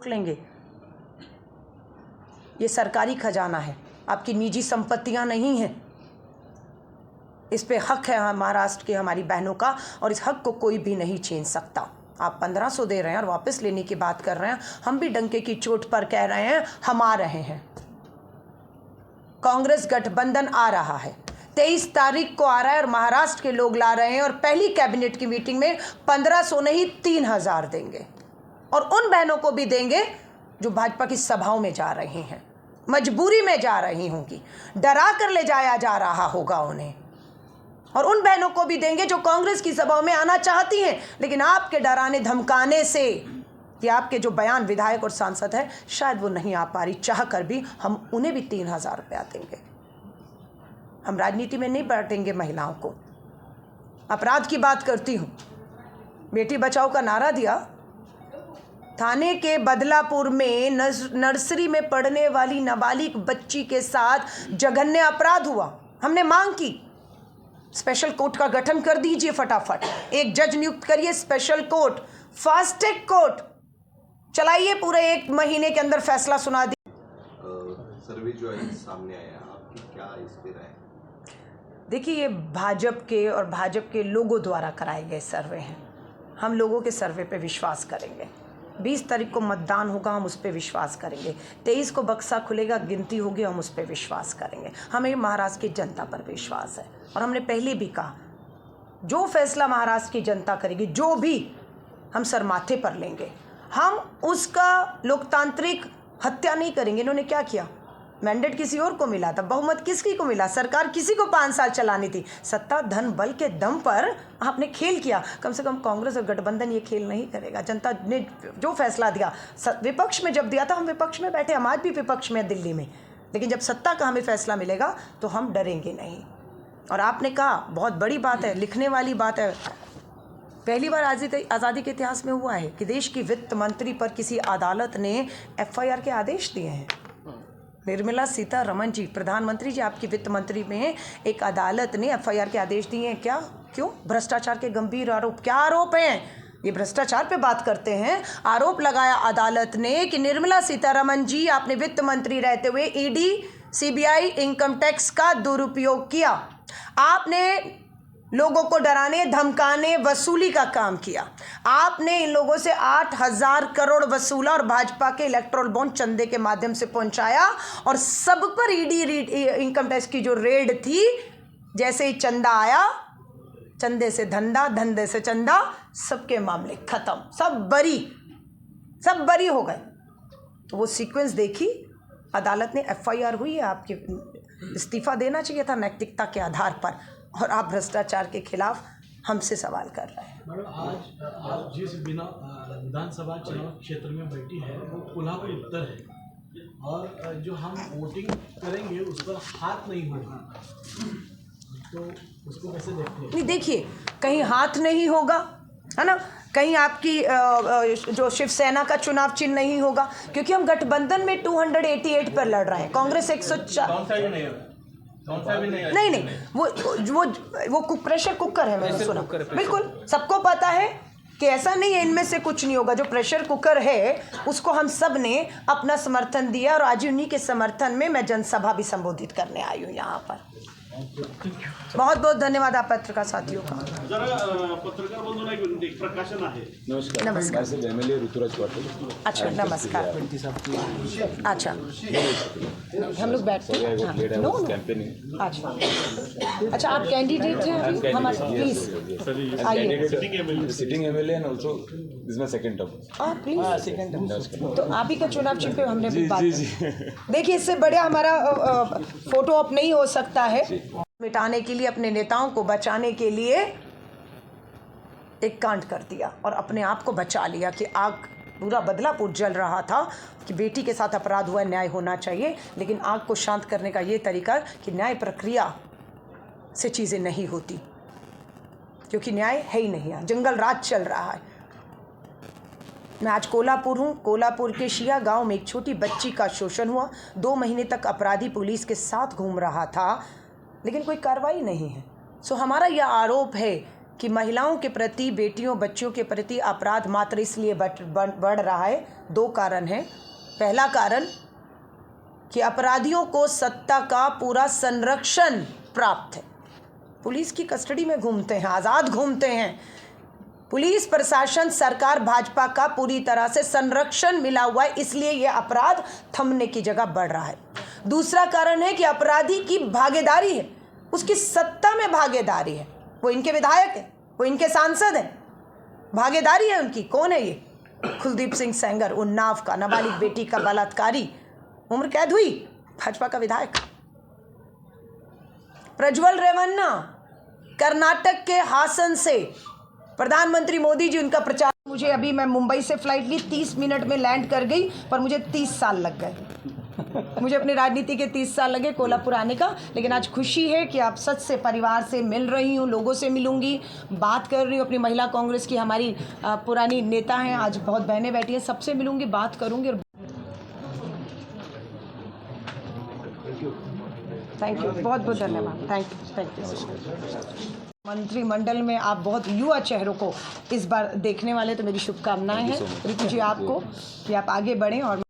रोक लेंगे? ये सरकारी खजाना है, आपकी निजी संपत्तियां नहीं हैं। इस पे हक है महाराष्ट्र के हमारी बहनों का, और इस हक को कोई भी नहीं छीन सकता। आप 1500 दे रहे हैं और वापस लेने की बात कर रहे हैं। हम भी डंके की चोट पर कह रहे हैं, हम आ रहे हैं। कांग्रेस गठबंधन आ रहा है, 23 तारीख को आ रहा है और महाराष्ट्र के लोग ला रहे हैं। और पहली कैबिनेट की मीटिंग में 1500 नहीं 3000 देंगे, और उन बहनों को भी देंगे जो भाजपा की सभाओं में जा रही हैं, मजबूरी में जा रही होंगी, डरा कर ले जाया जा रहा होगा उन्हें। और उन बहनों को भी देंगे जो कांग्रेस की सभाओं में आना चाहती हैं, लेकिन आपके डराने धमकाने से, कि आपके जो बयान विधायक और सांसद है शायद वो नहीं आ पा रही, चाह कर भी हम उन्हें भी 3000 रुपया देंगे। हम राजनीति में नहीं बांटेंगे महिलाओं को। अपराध की बात करती हूँ, बेटी बचाओ का नारा दिया, थाने के बदलापुर में नर्सरी में पढ़ने वाली नाबालिग बच्ची के साथ जघन्य अपराध हुआ। हमने मांग की, स्पेशल कोर्ट का गठन कर दीजिए फटाफट, एक जज नियुक्त करिए, special court, fast track court चलाइए, पूरे 1 महीने के अंदर फैसला सुना दी। सर्वे जो है सामने आया, आपकी क्या इस पे राय? देखिए, ये भाजपा के और भाजपा के लोगों द्वारा कराए गए सर्वे हैं। हम लोगों के सर्वे पे विश्वास करेंगे। 20 तारीख को मतदान होगा, हम उस पर विश्वास करेंगे। 23 को बक्सा खुलेगा, गिनती होगी, हम उस पर विश्वास करेंगे। हमें महाराष्ट्र की जनता पर विश्वास है, और हमने पहले भी कहा, जो फैसला महाराष्ट्र की जनता करेगी, जो भी, हम सर माथे पर लेंगे। हम उसका लोकतांत्रिक हत्या नहीं करेंगे। इन्होंने क्या किया? मैंडेट किसी और को मिला था, बहुमत किसी को मिला, सरकार किसी को 5 साल चलानी थी। सत्ता धन बल के दम पर आपने खेल किया। कम से कम कांग्रेस और गठबंधन ये खेल नहीं करेगा। जनता ने जो फैसला दिया, विपक्ष में जब दिया था, हम विपक्ष में बैठे, हम आज भी विपक्ष में दिल्ली में, लेकिन जब सत्ता का हमें फैसला मिलेगा तो हम डरेंगे नहीं। और आपने कहा, बहुत बड़ी बात है, लिखने वाली बात है, पहली बार आज़ादी के इतिहास में हुआ है कि देश की वित्त मंत्री पर किसी अदालत ने FIR के आदेश दिए हैं। निर्मला सीतारमण जी, प्रधानमंत्री जी, आपकी वित्त मंत्री में एक अदालत ने FIR के आदेश दिए हैं। क्या? क्यों? भ्रष्टाचार के गंभीर आरोप। क्या आरोप हैं? ये भ्रष्टाचार पे बात करते हैं। आरोप लगाया अदालत ने कि निर्मला सीतारमण जी, आपने वित्त मंत्री रहते हुए ED, CBI, इनकम टैक्स का दुरुपयोग किया। आपने लोगों को डराने, धमकाने, वसूली का काम किया। आपने इन लोगों से 8000 करोड़ वसूला और भाजपा के इलेक्ट्रोल बॉन्ड चंदे के माध्यम से पहुंचाया, और सब पर ED इनकम टैक्स की जो रेड थी, जैसे ही चंदा आया, चंदे से धंधा, धंधे से चंदा, सबके मामले खत्म, सब बरी हो गए। तो वो सीक्वेंस देखी अदालत ने, FIR हुई है, आपके इस्तीफा देना चाहिए था नैतिकता के आधार पर, और आप भ्रष्टाचार के खिलाफ हमसे सवाल कर रहे हैं। मैडम, आज जिस विधानसभा चुनाव क्षेत्र में बैठी है वो कोल्हापुर उत्तर है, और जो हम वोटिंग करेंगे उस पर हाथ नहीं होगा, तो उसको कैसे देखते हैं? नहीं, देखिए, कहीं हाथ नहीं होगा, है ना, कहीं आपकी जो शिवसेना का चुनाव चिन्ह नहीं होगा, क्योंकि हम गठबंधन में 288 पर लड़ रहे हैं, कांग्रेस 104 नहीं, वो प्रेशर कुकर है, मैंने सुना। बिल्कुल, सबको पता है कि ऐसा नहीं है इनमें से कुछ नहीं होगा। जो प्रेशर कुकर है उसको हम सब ने अपना समर्थन दिया, और आज उन्हीं के समर्थन में मैं जनसभा भी संबोधित करने आई हूँ यहाँ पर। बहुत बहुत धन्यवाद आप पत्रकार साथियों का। पत्रकार बंधूंना एक प्रकाशन आहे। नमस्कार। MLA ऋतुराज पाटील। अच्छा, नमस्कार। अच्छा, हम लोग बैठते हैं। नो, अच्छा, आप कैंडिडेट हैं हमारे, प्लीज आइए। Sitting MLA and also this my second term. Please second term. तो आप ही का चुनाव चिन्ह पे हमने भी बात की। देखिए, इससे बढ़िया हमारा फोटो अप नहीं हो सकता है। मिटाने के लिए, अपने नेताओं को बचाने के लिए एक कांड कर दिया और अपने आप को बचा लिया कि आग, पूरा बदलापुर जल रहा था कि बेटी के साथ अपराध हुआ, न्याय होना चाहिए, लेकिन आग को शांत करने का ये तरीका कि न्याय प्रक्रिया से चीज़ें नहीं होती, क्योंकि न्याय है ही नहीं, यहाँ जंगल राज चल रहा है। मैं आज कोल्हापुर हूँ। कोल्हापुर के शिया गांव में एक छोटी बच्ची का शोषण हुआ। 2 महीने तक अपराधी पुलिस के साथ घूम रहा था, लेकिन कोई कार्रवाई नहीं है। सो हमारा यह आरोप है कि महिलाओं के प्रति, बेटियों बच्चियों के प्रति अपराध मात्र इसलिए बढ़ रहा है। 2 कारण हैं। पहला कारण कि अपराधियों को सत्ता का पूरा संरक्षण प्राप्त है। पुलिस की कस्टडी में घूमते हैं, आज़ाद घूमते हैं। पुलिस प्रशासन, सरकार, भाजपा का पूरी तरह से संरक्षण मिला हुआ है, इसलिए ये अपराध थमने की जगह बढ़ रहा है। दूसरा कारण है कि अपराधी की भागीदारी है, उसकी सत्ता में भागीदारी है। वो इनके विधायक है, वो इनके सांसद हैं, भागीदारी है उनकी। कौन है ये? कुलदीप सिंह सेंगर, उन्नाव का नाबालिग बेटी का बलात्कारी, उम्र कैद हुई, भाजपा का विधायक। प्रज्वल रेवन्ना, कर्नाटक के हासन से प्रधानमंत्री मोदी जी उनका प्रचार। मैं मुंबई से फ्लाइट ली, 30 मिनट में लैंड कर गई, पर मुझे 30 साल लग गए। मुझे अपनी राजनीति के 30 साल लगे कोल्हापुर आने का। लेकिन आज खुशी है कि आप सच से परिवार से मिल रही हूँ, लोगों से मिलूंगी, बात कर रही हूँ। अपनी महिला कांग्रेस की हमारी पुरानी नेता हैं, आज बहुत बहनें बैठी हैं, सबसे मिलूंगी, बात करूंगी। थैंक यू, बहुत बहुत धन्यवाद। Thank you. मंत्रिमंडल में आप बहुत युवा चेहरों को इस बार देखने वाले, तो मेरी शुभकामनाएं हैं ऋतु जी आपको कि आप आगे बढ़ें और